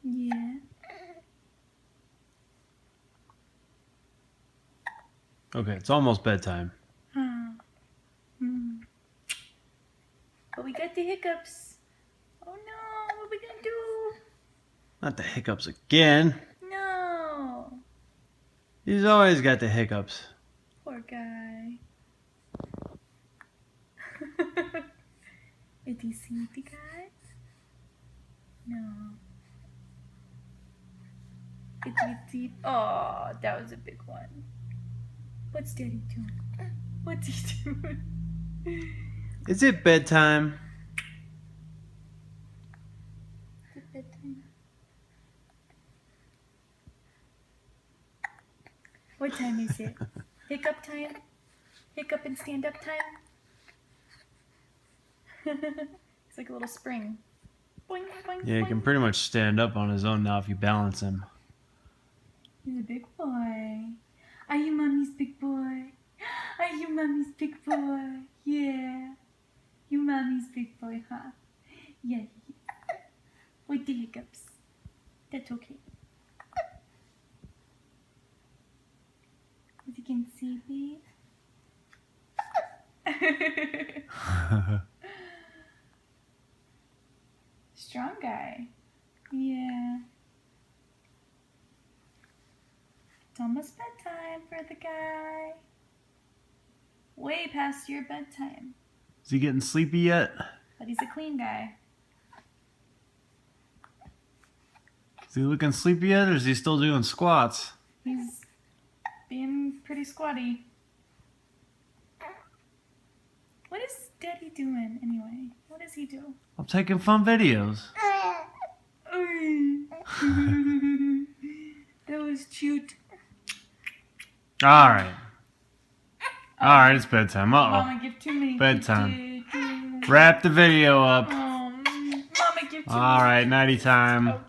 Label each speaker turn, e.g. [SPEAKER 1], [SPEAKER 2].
[SPEAKER 1] Yeah.
[SPEAKER 2] Okay, it's almost bedtime.
[SPEAKER 1] But we got the hiccups. Oh no, what are we gonna do?
[SPEAKER 2] Not the hiccups again.
[SPEAKER 1] No.
[SPEAKER 2] He's always got the hiccups.
[SPEAKER 1] Poor guy. Is he sleepy, guys? No. Is he deep? Oh, that was a big one. What's Daddy doing? What's he doing?
[SPEAKER 2] Is it bedtime?
[SPEAKER 1] Is it bedtime? What time is it? Hiccup time? Hiccup and stand up time? It's like a little spring. Boing, boing,
[SPEAKER 2] Yeah, he
[SPEAKER 1] boing.
[SPEAKER 2] can pretty much stand up on his own now if you balance him.
[SPEAKER 1] He's a big boy. Are you mommy's big boy? Are you mommy's big boy? Yeah. You mommy's big boy, huh? Yeah. With the hiccups. That's okay. As you can see, babe. Strong guy. Yeah. It's almost bedtime for the guy. Way past your bedtime.
[SPEAKER 2] Is he getting sleepy yet?
[SPEAKER 1] But he's a clean guy.
[SPEAKER 2] Is he looking sleepy yet, or is he still doing squats?
[SPEAKER 1] He's being pretty squatty. What is Daddy doing anyway? What does he do?
[SPEAKER 2] I'm taking fun videos.
[SPEAKER 1] That was cute.
[SPEAKER 2] Alright. Alright, it's bedtime. Uh-oh.
[SPEAKER 1] Mama, give too many.
[SPEAKER 2] Bedtime. Wrap the video up.
[SPEAKER 1] Mama, give too many.
[SPEAKER 2] Alright, nighty time.